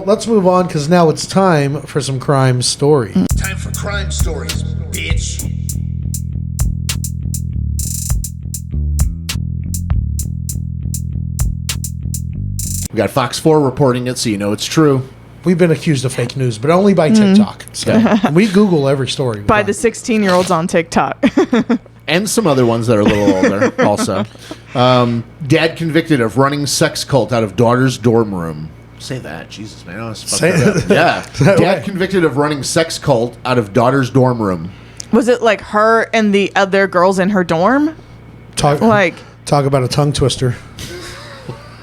Let's move on because now it's time for some crime stories. Time for crime stories, bitch. We got Fox 4 reporting it, so you know it's true. We've been accused of fake news, but only by TikTok. So we Google every story. By the 16-year-olds on TikTok. And some other ones that are a little older also. Dad convicted of running sex cult out of daughter's dorm room. Say that. Jesus, man. I was Say fucking up. it. Yeah. Dad convicted of running sex cult out of daughter's dorm room. Was it like her and the other girls in her dorm? Talk about a tongue twister.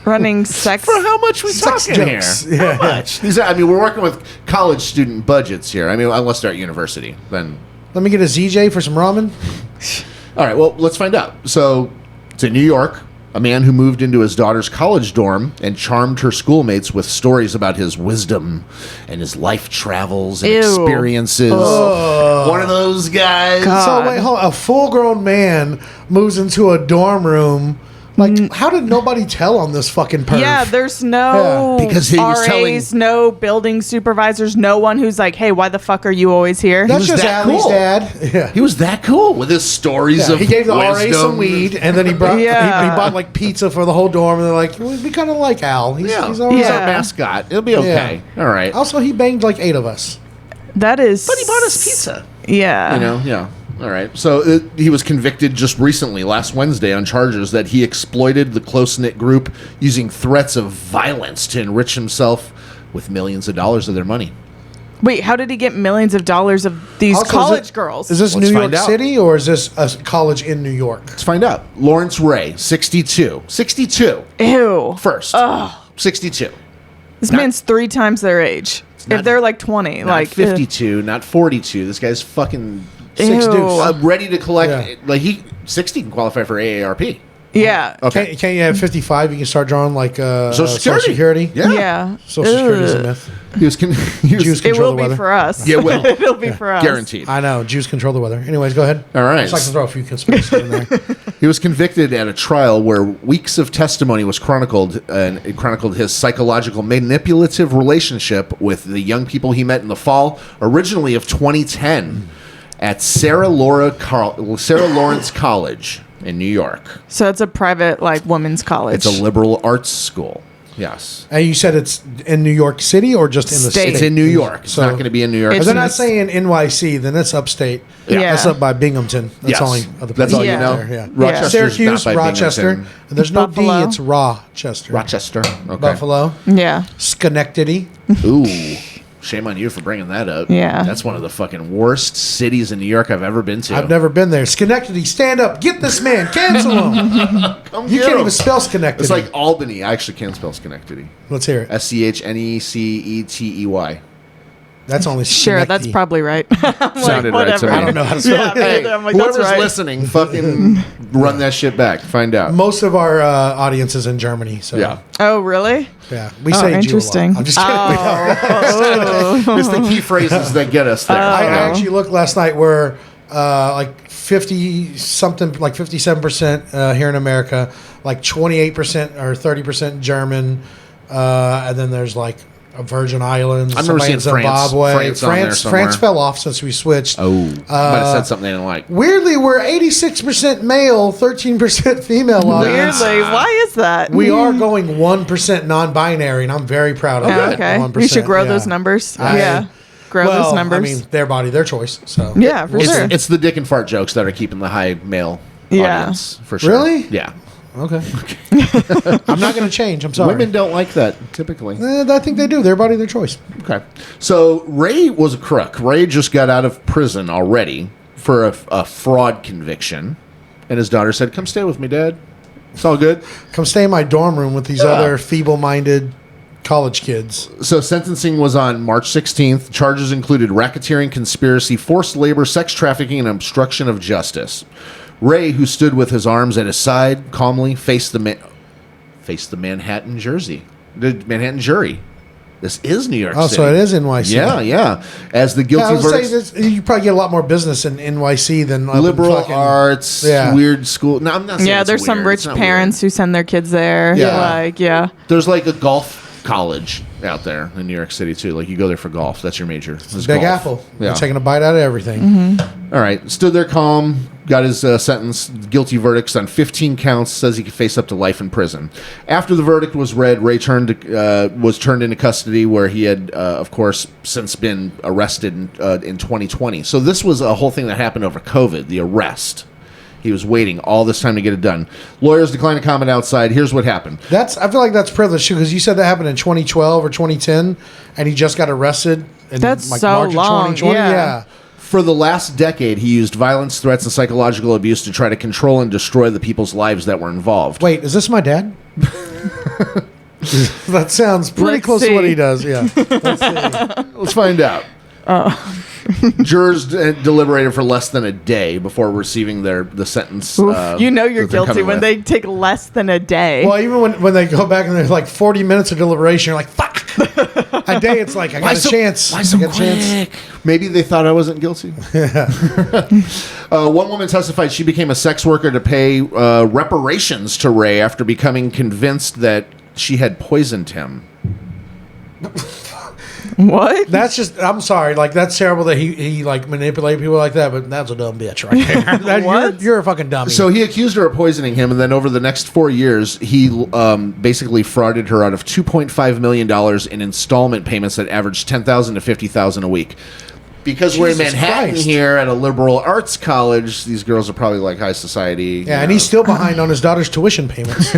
Running sex? For how much we Sex talking jokes. here? Yeah. How much? We're working with college student budgets here. Unless they're at university, then. Let me get a ZJ for some ramen. All right, well, let's find out. So, it's in New York. A man who moved into his daughter's college dorm and charmed her schoolmates with stories about his wisdom and his life travels and Ew. experiences. One of those guys. God. So wait, hold on. A full-grown man moves into a dorm room. Like, how did nobody tell on this fucking perv? Yeah, there's no Yeah, because he was RAs, no building supervisors, no one who's like, hey, why the fuck are you always here? That's was just that Allie's cool. dad. Yeah. He was that cool with his stories Yeah, of he gave the wisdom. RA some weed, and then he brought Yeah. he bought like pizza for the whole dorm, and they're like, we kind of like Al. He's Yeah, he's he's all right. Yeah. our mascot. It'll be okay. All right. Also, he banged like 8 of us. That is... But he bought us pizza. Yeah. Yeah. All right. So he was convicted just recently, last Wednesday, on charges that he exploited the close-knit group using threats of violence to enrich himself with millions of dollars of their money. Wait, how did he get millions of dollars of these Also, college girls? Is this Let's New York find out. City or is this a college in New York? Let's find out. Lawrence Ray, 62. 62. Ew. First. 62. This Not- man's 3 times their age. not- If they're like 20. Not like 52, not 42. This guy's fucking Six Ew. dudes. ready to collect. Yeah. Like 60 can qualify for AARP. Yeah. Okay. Can't you have 55? You can start drawing like Social Security. Yeah. Yeah. Social Security is a Ugh. myth. He was Jews It control will the weather. be for us. Yeah, it will. It'll be for us. Guaranteed. I know. Jews control the weather. Anyways, go ahead. All right. Just like to throw a few conspiracies in there. He was convicted at a trial where weeks of testimony was chronicled, and it chronicled his psychological manipulative relationship with the young people he met in the fall, originally of 2010, at Sarah Lawrence College in New York. So it's a private, like, women's college. It's a liberal arts school. Yes. And you said it's in New York City or just in the State. state? It's in New York. It's So- not going to be in New York. If It's they're in not the- saying NYC, then it's upstate. Yeah. That's up by Binghamton. That's Yes. only other That's all you Yeah. know? There, yeah. Rochester's Syracuse, not by Rochester. Binghamton. And there's no Buffalo. D, it's Rochester. Rochester. Okay. Buffalo. Yeah. Schenectady. Ooh. Shame on you for bringing that up. Yeah. That's one of the fucking worst cities in New York I've ever been to. I've never been there. Schenectady, stand up. Get this man. Cancel him. Come You get can't him. even spell Schenectady. It's like Albany. I actually can't spell Schenectady. Let's hear it. SCHNECETEY. That's only Sure, that's Schenectady. probably right. I'm Sounded right to whatever. me. I don't know how to spell it. Hey, I'm like, that's whoever's right. listening, fucking run that shit back. Find out. Most of our audience is in Germany. So Yeah. Oh, really? yeah. We Oh, say Jew a lot. interesting. I'm just kidding. It's the key phrases that get us there. I actually looked last night where like 50 something, like 57% here in America, like 28% or 30% German, and then there's like a Virgin Islands. I remember somebody in seeing France. Zimbabwe. France on there somewhere. France fell off since we switched. Oh, might have said something I didn't like. Weirdly, we're 86% male, 13% female audience. Weirdly. Why is that? We are going 1% non-binary, and I'm very proud of Oh, that. okay. 1%, We should grow yeah. those numbers. I- Yeah. Grow Well, those numbers. I mean, their body, their choice. So yeah, for It's, sure. it's the dick and fart jokes that are keeping the high male Yeah. audience, for sure. Really? Yeah. Okay. I'm not going to change. I'm sorry. Women don't like that, typically. I think they do. Their body, their choice. Okay. So Ray was a crook. Ray just got out of prison already for a fraud conviction. And his daughter said, "Come stay with me, Dad. It's all good." Come stay in my dorm room with these other feeble-minded college kids. So sentencing was on March 16th. Charges included racketeering, conspiracy, forced labor, sex trafficking, and obstruction of justice. Ray, who stood with his arms at his side, calmly faced the Manhattan Manhattan jury. This is New York Oh, City. so it is NYC. Yeah. As the Yeah, I guilty would say verdict, this, you probably get a lot more business in NYC than up in liberal fucking- arts, Yeah. weird school. No, I'm not saying yeah, it's there's some weird. rich It's not parents weird. who send their kids there. Yeah. Like, yeah. There's like a golf college out there in New York City too. Like you go there for golf. That's your major. It's Big golf. Apple. Yeah. They're taking a bite out of everything. All right. Stood there calm. Got his sentence. Guilty verdicts on 15 counts. Says he could face up to life in prison. After the verdict was read, Ray was turned into custody, where he had, of course, since been arrested in 2020. So this was a whole thing that happened over COVID. The arrest. He was waiting all this time to get it done. Lawyers declined to comment outside. Here's what happened. I feel like that's privilege too, because you said that happened in 2012 or 2010, and he just got arrested in That's like so March long, of 2020. yeah. For the last decade, he used violence, threats, and psychological abuse to try to control and destroy the people's lives that were involved. Wait, is this my dad? That sounds pretty Let's close to see. what he does. Yeah. Let's see. Let's find out. Jurors deliberated for less than a day before receiving the sentence. You know you're that they're guilty coming when with. they take less than a day. Well, even when they go back and there's like 40 minutes of deliberation, you're like, fuck. A day, it's like, I got a chance. Why so I got a chance. quick? Maybe they thought I wasn't guilty. One woman testified she became a sex worker to pay reparations to Ray after becoming convinced that she had poisoned him. What? That's just, I'm sorry. Like, that's terrible that he like manipulate people like that, but that's a dumb bitch right there. What? You're a fucking dummy. So he accused her of poisoning him, and then over the next 4 years, he basically frauded her out of $2.5 million in installment payments that averaged $10,000 to $50,000 a week. Because we're in Jesus Manhattan Christ. here at a liberal arts college, these girls are probably like high society. yeah, and he's still behind on his daughter's tuition payments.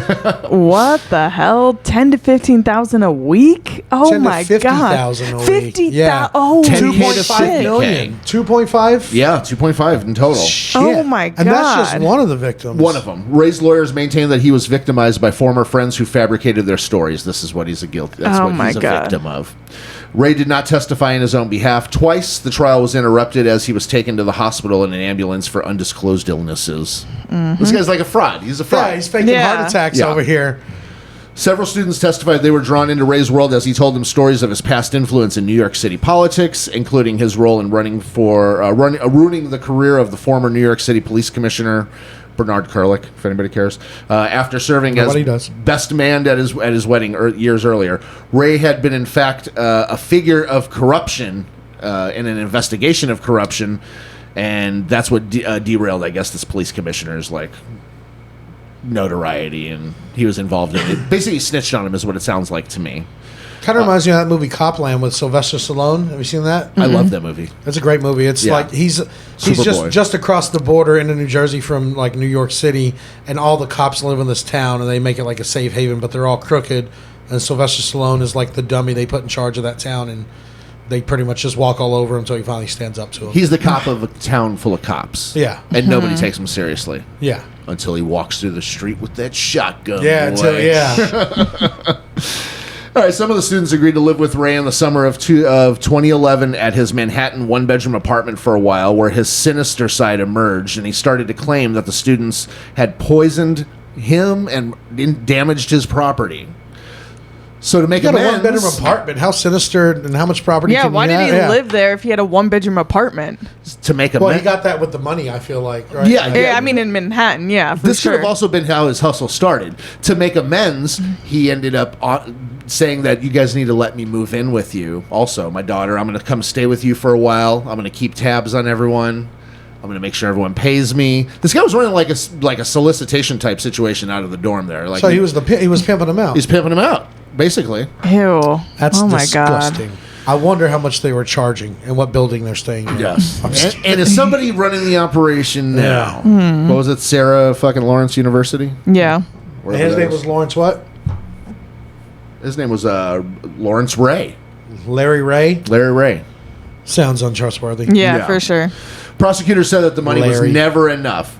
What the hell? 10 to 15,000 a week? Oh 10 to my 50,000 god! a week. 50,000. Yeah. Oh 10K to shit. 2.5 million. 2.5? Yeah, 2.5 in total. Shit. Oh, my And that's just God. one of the victims. One of them. Ray's lawyers maintained that he was victimized by former friends who fabricated their stories. This is what he's a guilty. That's Oh what my he's a God. victim of. Ray did not testify in his own behalf. Twice, the trial was interrupted as he was taken to the hospital in an ambulance for undisclosed illnesses. This guy's like a fraud. He's a fraud. Yeah, he's faking Yeah. heart attacks Yeah. over here. Several students testified they were drawn into Ray's world as he told them stories of his past influence in New York City politics, including his role in ruining the career of the former New York City police commissioner Bernard Kerlick, if anybody cares. After serving Nobody as does. best man at his wedding years earlier, Ray had been in fact a figure of corruption in an investigation of corruption, and that's what derailed, I guess, this police commissioner's like notoriety, and he was involved in it. Basically, snitched on him is what it sounds like to me. Kind of reminds me of that movie Copland with Sylvester Stallone. Have you seen that? I love that movie. It's a great movie. It's Yeah. like he's Superboy. just across the border into New Jersey from like New York City, and all the cops live in this town, and they make it like a safe haven, but they're all crooked. And Sylvester Stallone is like the dummy they put in charge of that town, and they pretty much just walk all over him until he finally stands up to him. He's the cop of a town full of cops. Yeah. And nobody takes him seriously Yeah, until he walks through the street with that shotgun. yeah, boy. until yeah. All right, some of the students agreed to live with Ray in the summer of 2011 at his Manhattan one-bedroom apartment for a while, where his sinister side emerged, and he started to claim that the students had poisoned him and damaged his property. So to make You got a amends, one-bedroom apartment. How sinister and how much property? Yeah, can why you did have? he Yeah. live there if he had a one-bedroom apartment? to make Well, amends. he got that with the money. I feel like. Right? Yeah, Yeah, I mean in Manhattan, yeah, for This sure. could have also been how his hustle started. To make amends, he ended up saying that you guys need to let me move in with you. Also, my daughter, I'm going to come stay with you for a while. I'm going to keep tabs on everyone. I'm going to make sure everyone pays me. This guy was running like a solicitation type situation out of the dorm there. Like So he was pimping him out. he's pimping him out, basically. Ew. That's oh my disgusting. god. I wonder how much they were charging and what building they're staying in. Yes. I'm just- And is somebody running the operation now? Yeah. What was it? Sarah fucking Lawrence University? Yeah. Wherever his that name is. was Lawrence what? His name was Lawrence Ray. Larry Ray? Larry Ray. Sounds untrustworthy. Yeah, Yeah. for sure. Prosecutors said that the money was Larry. never enough.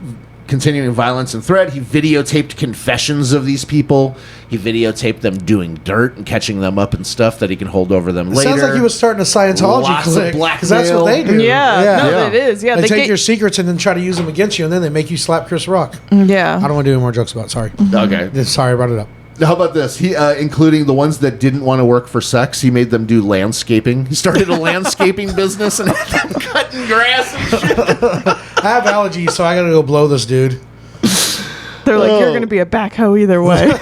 Continuing violence and threat, he videotaped confessions of these people. He videotaped them doing dirt and catching them up and stuff that he can hold over them It later. sounds like he was starting a Scientology Lots of clique. Because that's what they blackmail. do. Yeah, no, Yeah. it is. Yeah, They take get, your secrets and then try to use them against you, and then they make you slap Chris Rock. yeah. I don't want to do any more jokes about it. Sorry. Okay. Sorry, I brought it up. How about this? He, including the ones that didn't want to work for sex, he made them do landscaping. He started a landscaping business and had them cutting grass and shit. I have allergies, so I got to go blow this dude. They're like, you're going to be a backhoe either way.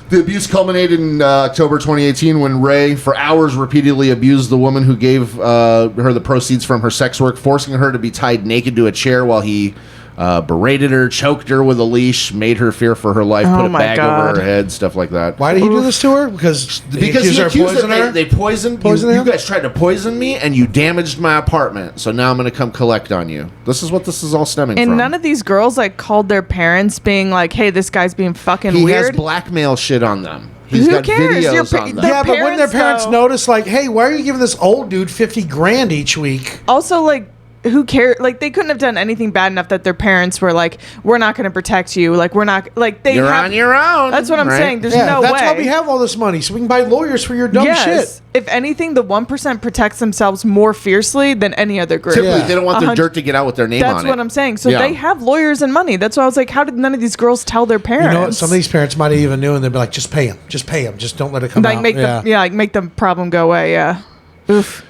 The abuse culminated in October 2018 when Ray, for hours, repeatedly abused the woman who gave her the proceeds from her sex work, forcing her to be tied naked to a chair while he berated her, choked her with a leash, made her fear for her life, put a bag over her head, stuff like that. Why did he do this to her? Because he accused her. They poisoned you guys tried to poison me, and you damaged my apartment. So now I'm going to come collect on you. This is what this is all stemming from. And none of these girls like called their parents, being like, "Hey, this guy's being fucking weird." He has weird. Blackmail shit on them. He's Who got cares? videos on them. Yeah, but when their parents though, notice, like, hey, why are you giving this old dude $50,000 each week? Also, like, who cares? Like, they couldn't have done anything bad enough that their parents were like, "We're not going to protect you." Like, we're not. Like, You're on your own. That's what I'm saying. There's no that's way. why we have all this money, so we can buy lawyers for your dumb shit. If anything, the 1% protects themselves more fiercely than any other group. Typically, they don't want their dirt to get out with their name on it. That's what I'm saying. So they have lawyers and money. That's why I was like, how did none of these girls tell their parents? You know what? Some of these parents might have even knew, and they'd be like, just pay him. Just pay him. Just don't let it come like out. make the problem go away. Yeah. Oof.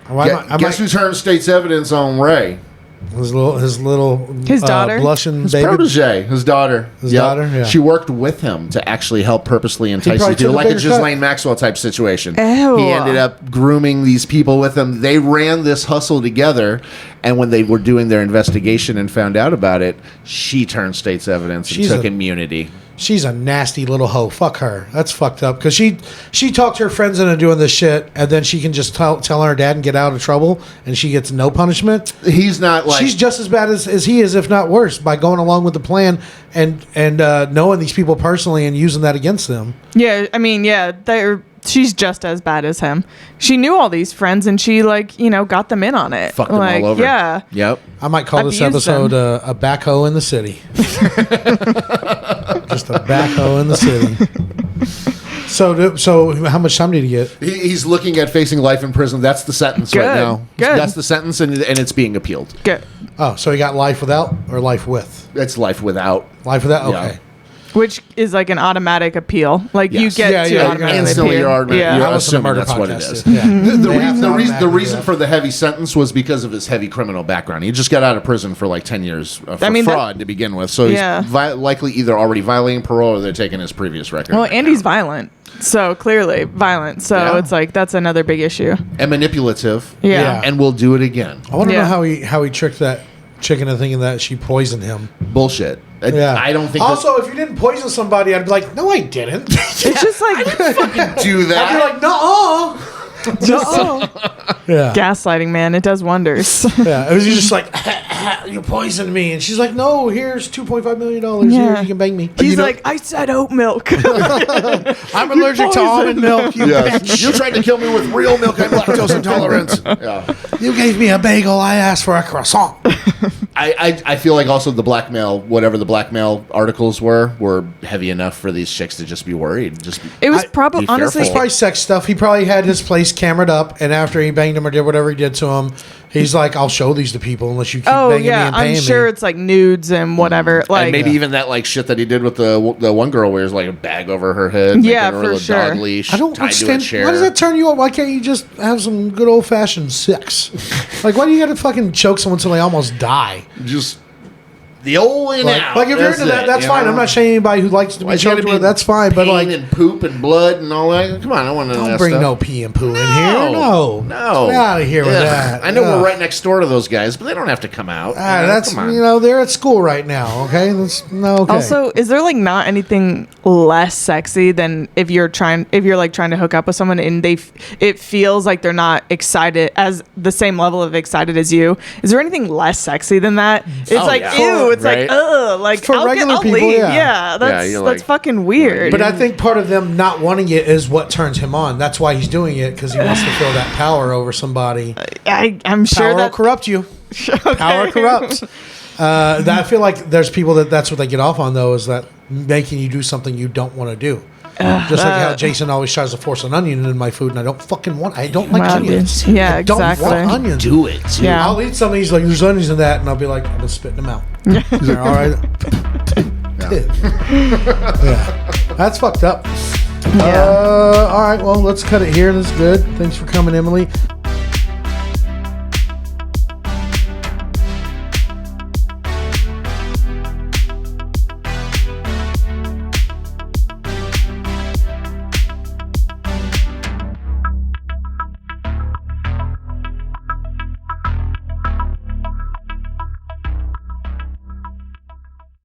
Guess who turned state's evidence on Ray? His daughter, blushing his baby protege, his daughter. His daughter. Yeah. She worked with him to actually help purposely entice these people, like a Ghislaine Maxwell type situation. Ew. He ended up grooming these people with him. They ran this hustle together, and when they were doing their investigation and found out about it, she turned state's evidence and took immunity. She's a nasty little hoe. Fuck her. That's fucked up. Because she talked her friends into doing this shit, and then she can just tell her dad and get out of trouble, and she gets no punishment. He's not like... She's just as bad as he is, if not worse, by going along with the plan and knowing these people personally and using that against them. Yeah, I mean, she's just as bad as him. She knew all these friends, and she got them in on it. Fucked them all over. Yeah. Yep. I might call this episode a backhoe in the city. Just a backhoe in the city. So how much time did he get? He's looking at facing life in prison. That's the sentence right now. Good. That's the sentence, and it's being appealed. Good. Oh, so he got life without or life with? It's life without. Life without? Okay. Yeah. Which is like an automatic appeal. Like you get to automatically instantly appeal. You're assuming that's what it is. Yeah. The reason for the heavy sentence was because of his heavy criminal background. He just got out of prison for like 10 years for fraud to begin with. So he's likely either already violating parole or they're taking his previous record. Well, and he's violent. So clearly violent. So it's like that's another big issue. And manipulative. Yeah. And we'll do it again. I want to know how he tricked that chicken into thinking that she poisoned him. Bullshit. I don't think. Also, if you didn't poison somebody, I'd be like, no, I didn't. It's just like I didn't fucking do that. I'd be like, no. Yeah. Gaslighting, man. It does wonders. Yeah. It was just like, you poisoned me. And she's like, no, here's $2.5 million. Here, you can bang me. He's like, I said oat milk. I'm allergic to almond milk, you bitch. You tried to kill me with real milk. I'm lactose intolerant. Yeah. You gave me a bagel. I asked for a croissant. I feel like also the blackmail, whatever the blackmail articles were heavy enough for these chicks to just be worried. It was probably, honestly. It's probably sex stuff. He probably had his place cameraed up, and after he banged him or did whatever he did to him, he's like, I'll show these to people unless you keep banging me and paying me. I'm sure it's like nudes and whatever. Like, and maybe even that like shit that he did with the one girl where there's like a bag over her head. Yeah, her for with a sure. dog leash, I don't tied to a understand. chair. Why does that turn you on? Why can't you just have some good old fashioned sex? Like, why do you got to fucking choke someone until they almost die? Just the old in out. Like if you're into that, that's fine. I'm not shaming anybody who likes to be choked with. That's fine. But like, and poop and blood and all that. Come on, I want to know. Don't bring no pee and poo in here. No. Get out of here with that. I know we're right next door to those guys, but they don't have to come out. That's they're at school right now. Okay, okay. Also, is there like not anything less sexy than if you're like trying to hook up with someone and it feels like they're not excited as the same level of excited as you? Is there anything less sexy than that? It's ew. It's like, ugh. Like, for regular people, leave. That's fucking weird. But I think part of them not wanting it is what turns him on. That's why he's doing it, because he wants to feel that power over somebody. I'm sure power will corrupt you. Okay. Power corrupts. I feel like there's people that's what they get off on, though, is that making you do something you don't want to do. Just like how Jason always tries to force an onion in my food, and I don't like onions. Yeah, I don't want onions. Do it. Yeah. I'll eat something. He's like, there's onions in that, and I'll be like, I'm just spitting them out. He's like, all right. Yeah. That's fucked up. Yeah. All right. Well, let's cut it here. That's good. Thanks for coming, Emily.